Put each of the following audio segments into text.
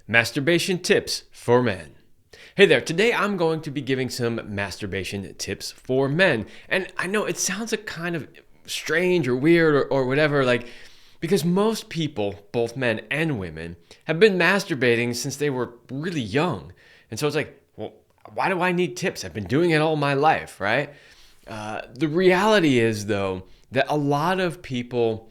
Masturbation Tips for Men. Hey there, today I'm going to be giving some masturbation tips for men. And I know it sounds a kind of strange or weird or whatever, because most people, both men and women, have been masturbating since they were really young. And so it's like, well, why do I need tips? I've been doing it all my life, right? The reality is, though, that a lot of people,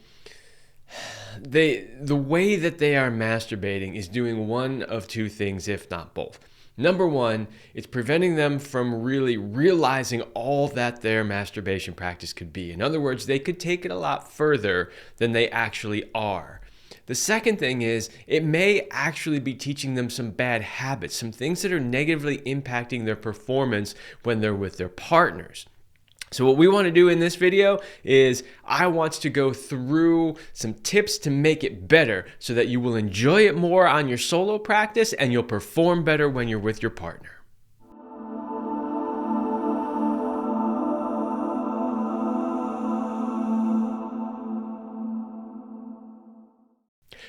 the way that they are masturbating is doing one of two things, if not both. Number one, it's preventing them from really realizing all that their masturbation practice could be. In other words, they could take it a lot further than they actually are. The second thing is it may actually be teaching them some bad habits, some things that are negatively impacting their performance when they're with their partners. So what we want to do in this video is I want to go through some tips to make it better so that you will enjoy it more on your solo practice and you'll perform better when you're with your partner.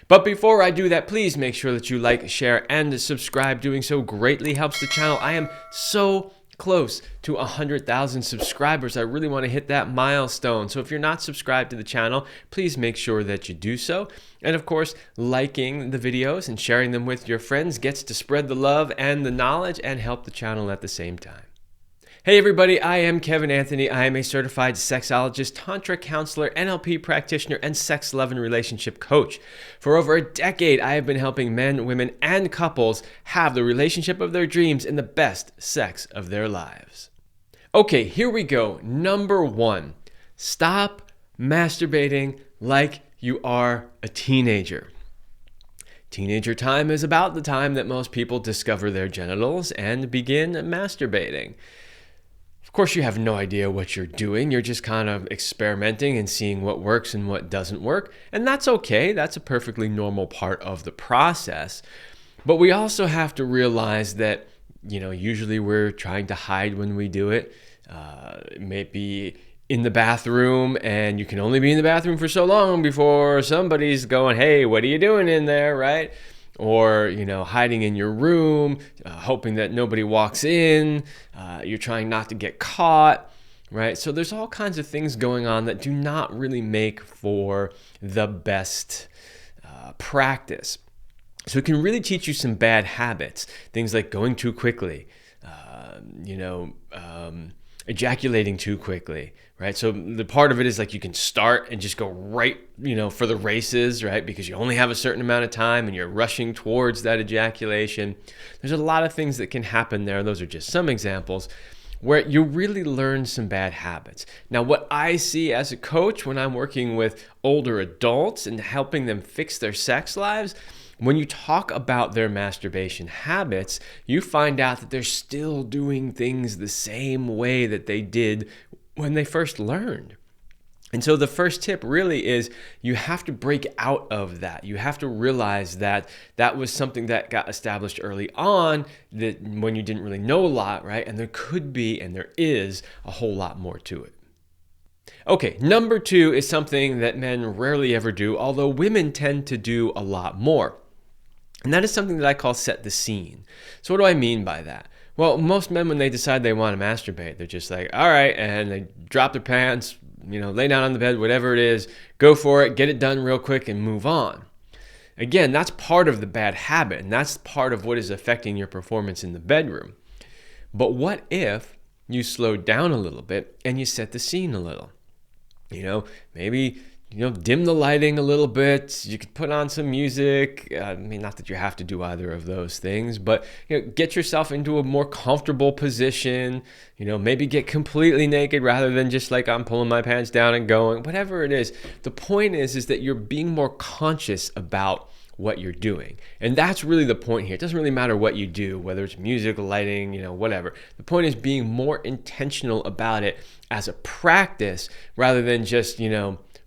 But before I do that, please make sure that you like, share, and subscribe. Doing so greatly helps the channel. I am so close to 100,000 subscribers. I really want to hit that milestone. So if you're not subscribed to the channel, please make sure that you do so. And of course, liking the videos and sharing them with your friends gets to spread the love and the knowledge and help the channel at the same time. Hey everybody, I am Kevin Anthony. I am a certified sexologist, Tantra Counselor, NLP Practitioner, and sex, love, and relationship coach. For over a decade, I have been helping men, women, and couples have the relationship of their dreams and the best sex of their lives. Okay, here we go. Number one, stop masturbating like you are a teenager. Teenager time is about the time that most people discover their genitals and begin masturbating. Of course, you have no idea what you're doing. You're just kind of experimenting and seeing what works and what doesn't work. And that's okay. That's a perfectly normal part of the process. But we also have to realize that, usually we're trying to hide when we do it. It may be in the bathroom, and you can only be in the bathroom for so long before somebody's going, hey, what are you doing in there, right? Or, hiding in your room, hoping that nobody walks in. You're trying not to get caught, right? So there's all kinds of things going on that do not really make for the best practice. So it can really teach you some bad habits, things like going too quickly, ejaculating too quickly, right? So the part of it is you can start and just go right, for the races, right? Because you only have a certain amount of time and you're rushing towards that ejaculation. There's a lot of things that can happen there. Those are just some examples where you really learn some bad habits. Now, what I see as a coach when I'm working with older adults and helping them fix their sex lives, when you talk about their masturbation habits, you find out that they're still doing things the same way that they did when they first learned. And so the first tip really is you have to break out of that. You have to realize that that was something that got established early on, that when you didn't really know a lot, right? And there could be, and there is, a whole lot more to it. Okay, number two is something that men rarely ever do, although women tend to do a lot more. And that is something that I call set the scene. So what do I mean by that? Well, most men, when they decide they want to masturbate, they're just like, all right, and they drop their pants, lay down on the bed, whatever it is, go for it, get it done real quick and move on. Again, that's part of the bad habit, and that's part of what is affecting your performance in the bedroom. But what if you slow down a little bit and you set the scene a little? Maybe dim the lighting a little bit. You could put on some music. Not that you have to do either of those things, but get yourself into a more comfortable position. Maybe get completely naked rather than just I'm pulling my pants down and going. Whatever it is, the point is that you're being more conscious about what you're doing. And that's really the point here. It doesn't really matter what you do, whether it's music, lighting, whatever. The point is being more intentional about it as a practice rather than just,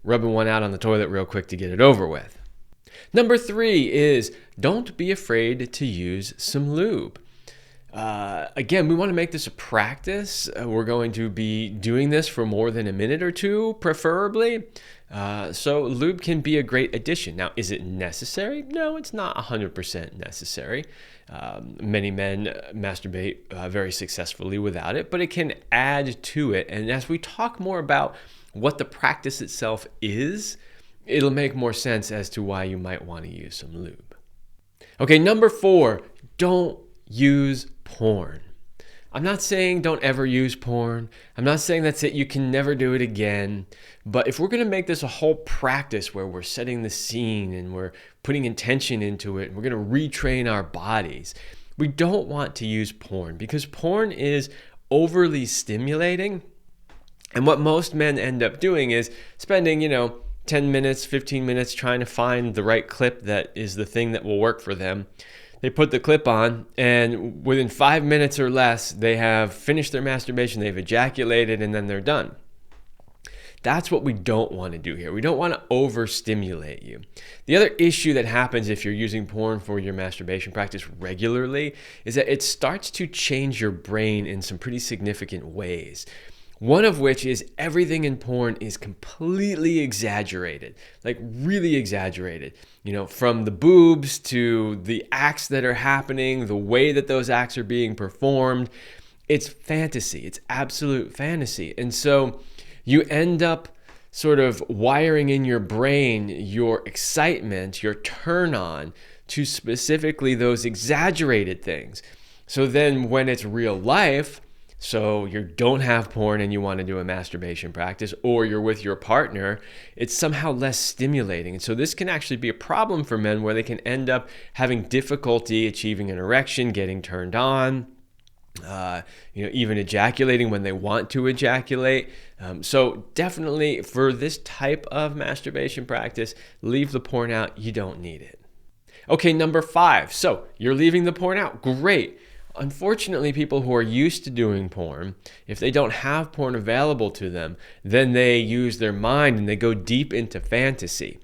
rubbing one out on the toilet real quick to get it over with. Number three is don't be afraid to use some lube. Again, we want to make this a practice. We're going to be doing this for more than a minute or two, preferably. So lube can be a great addition. Now, is it necessary? No, it's not 100% necessary. Many men masturbate very successfully without it, but it can add to it. And as we talk more about what the practice itself is, it'll make more sense as to why you might want to use some lube. Okay, number 4, don't use porn. I'm not saying don't ever use porn. I'm not saying that's it, you can never do it again. But if we're going to make this a whole practice where we're setting the scene and we're putting intention into it, and we're going to retrain our bodies, we don't want to use porn because porn is overly stimulating. And what most men end up doing is spending, 10 minutes, 15 minutes trying to find the right clip that is the thing that will work for them. They put the clip on, and within 5 minutes or less, they have finished their masturbation, they've ejaculated, and then they're done. That's what we don't want to do here. We don't want to overstimulate you. The other issue that happens if you're using porn for your masturbation practice regularly is that it starts to change your brain in some pretty significant ways. One of which is everything in porn is completely exaggerated, like really exaggerated. From the boobs to the acts that are happening, the way that those acts are being performed. It's fantasy. It's absolute fantasy. And so you end up sort of wiring in your brain your excitement, your turn on to specifically those exaggerated things. So then when it's real life, so you don't have porn and you want to do a masturbation practice, or you're with your partner, it's somehow less stimulating. And so this can actually be a problem for men where they can end up having difficulty achieving an erection, getting turned on, even ejaculating when they want to ejaculate. So definitely for this type of masturbation practice, leave the porn out. You don't need it. Okay, number 5. So you're leaving the porn out. Great. Unfortunately, people who are used to doing porn, if they don't have porn available to them, then they use their mind and they go deep into fantasy.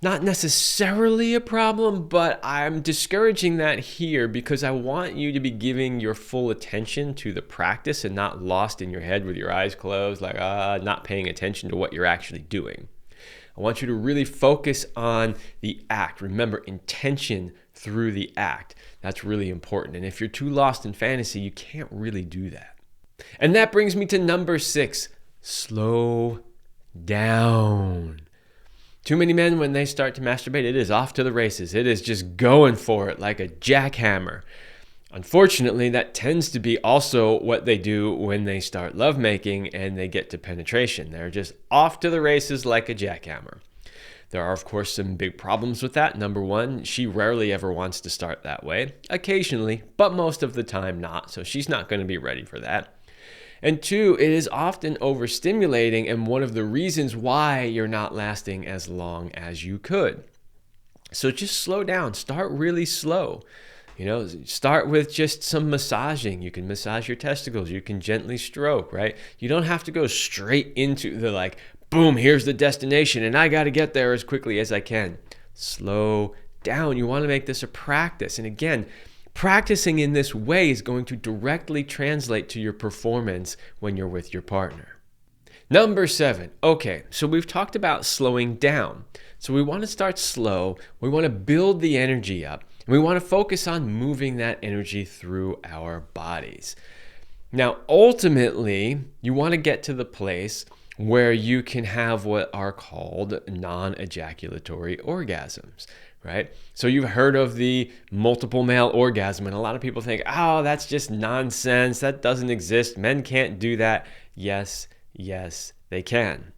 Not necessarily a problem, but I'm discouraging that here because I want you to be giving your full attention to the practice and not lost in your head with your eyes closed, like not paying attention to what you're actually doing. I want you to really focus on the act. Remember, intention through the act. That's really important. And if you're too lost in fantasy, you can't really do that. And that brings me to number 6, slow down. Too many men, when they start to masturbate, it is off to the races. It is just going for it like a jackhammer. Unfortunately, that tends to be also what they do when they start lovemaking and they get to penetration. They're just off to the races like a jackhammer. There are, of course, some big problems with that. Number 1, she rarely ever wants to start that way. Occasionally, but most of the time not. So she's not going to be ready for that. And 2, it is often overstimulating and one of the reasons why you're not lasting as long as you could. So just slow down. Start really slow. Start with just some massaging. You can massage your testicles. You can gently stroke, right? You don't have to go straight into the boom, here's the destination, and I got to get there as quickly as I can. Slow down. You want to make this a practice. And again, practicing in this way is going to directly translate to your performance when you're with your partner. Number 7. Okay, so we've talked about slowing down. So we want to start slow. We want to build the energy up. And we want to focus on moving that energy through our bodies. Now, ultimately, you want to get to the place where you can have what are called non-ejaculatory orgasms, right? So you've heard of the multiple male orgasm, and a lot of people think, oh, that's just nonsense. That doesn't exist. Men can't do that. Yes, they can.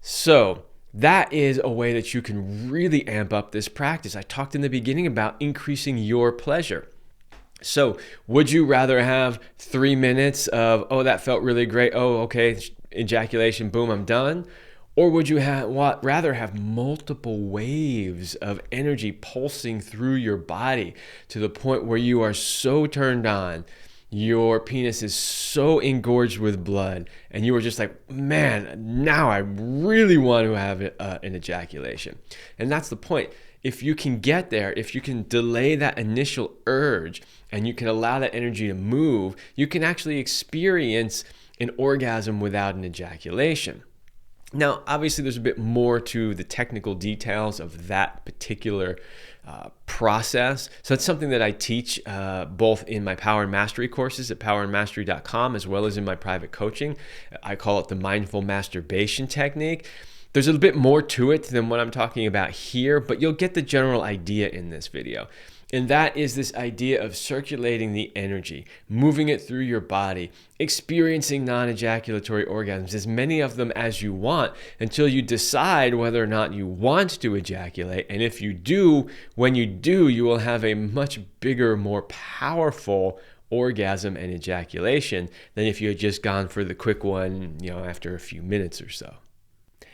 So that is a way that you can really amp up this practice. I talked in the beginning about increasing your pleasure. So would you rather have 3 minutes of, oh, that felt really great. Oh, okay, ejaculation, boom, I'm done? Or would you rather have multiple waves of energy pulsing through your body to the point where you are so turned on, your penis is so engorged with blood, and you are just like, man, now I really want to have an ejaculation. And that's the point. if you can get there, if you can delay that initial urge and you can allow that energy to move, you can actually experience an orgasm without an ejaculation. Now, obviously, there's a bit more to the technical details of that particular process. So it's something that I teach both in my Power and Mastery courses at powerandmastery.com, as well as in my private coaching. I call it the mindful masturbation technique. There's a little bit more to it than what I'm talking about here, but you'll get the general idea in this video. And that is this idea of circulating the energy, moving it through your body, experiencing non-ejaculatory orgasms, as many of them as you want, until you decide whether or not you want to ejaculate. And if you do, when you do, you will have a much bigger, more powerful orgasm and ejaculation than if you had just gone for the quick one, after a few minutes or so.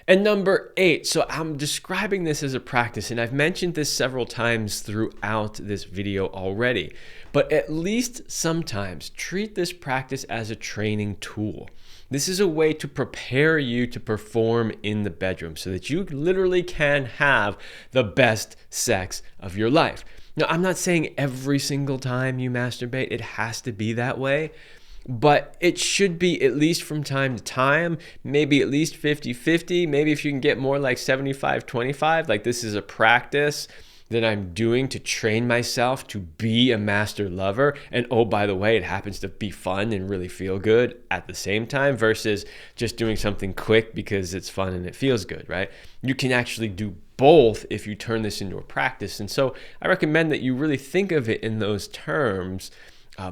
And number 8, so I'm describing this as a practice, and I've mentioned this several times throughout this video already, but at least sometimes treat this practice as a training tool. This is a way to prepare you to perform in the bedroom so that you literally can have the best sex of your life. Now, I'm not saying every single time you masturbate, it has to be that way. But it should be at least from time to time, maybe at least 50-50. Maybe if you can get more like 75-25, like this is a practice that I'm doing to train myself to be a master lover. And oh, by the way, it happens to be fun and really feel good at the same time versus just doing something quick because it's fun and it feels good, right? You can actually do both if you turn this into a practice. And so I recommend that you really think of it in those terms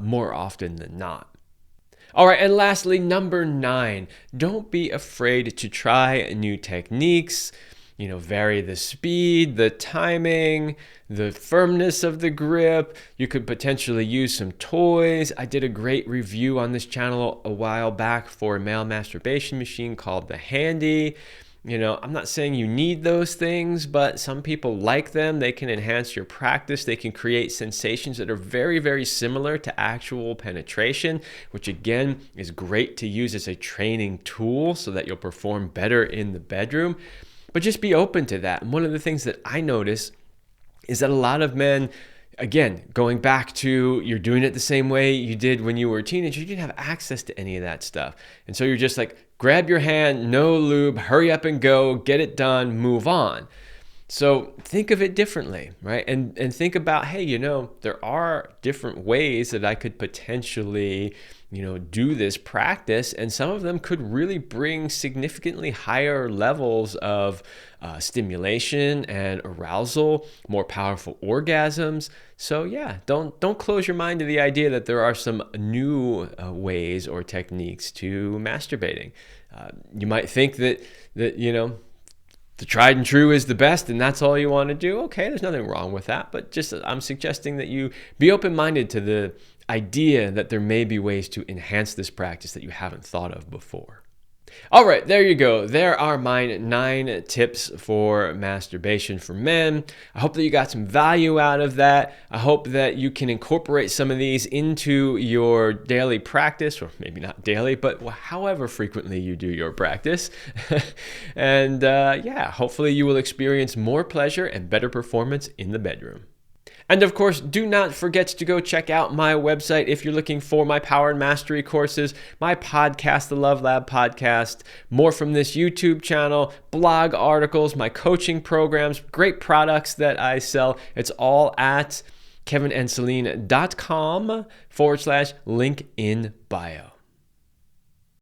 more often than not. All right, and lastly, number 9, don't be afraid to try new techniques. Vary the speed, the timing, the firmness of the grip. You could potentially use some toys. I did a great review on this channel a while back for a male masturbation machine called the Handy. I'm not saying you need those things, but some people like them. They can enhance your practice. They can create sensations that are very, very similar to actual penetration, which again is great to use as a training tool so that you'll perform better in the bedroom. But just be open to that. And one of the things that I notice is that a lot of men, again, going back to you're doing it the same way you did when you were a teenager, you didn't have access to any of that stuff. And so you're just like, grab your hand, no lube, hurry up and go, get it done, move on. So think of it differently, right? And think about, hey, there are different ways that I could potentially, do this practice. And some of them could really bring significantly higher levels of stimulation and arousal, more powerful orgasms. So yeah, don't close your mind to the idea that there are some new ways or techniques to masturbating. You might think that the tried and true is the best and that's all you want to do. Okay, there's nothing wrong with that, but just I'm suggesting that you be open-minded to the idea that there may be ways to enhance this practice that you haven't thought of before. All right, there you go. There are my 9 tips for masturbation for men. I hope that you got some value out of that. I hope that you can incorporate some of these into your daily practice, or maybe not daily, but however frequently you do your practice. And hopefully you will experience more pleasure and better performance in the bedroom. And of course, do not forget to go check out my website if you're looking for my Power and Mastery courses, my podcast, the Love Lab podcast, more from this YouTube channel, blog articles, my coaching programs, great products that I sell. It's all at kevinandceline.com/link in bio.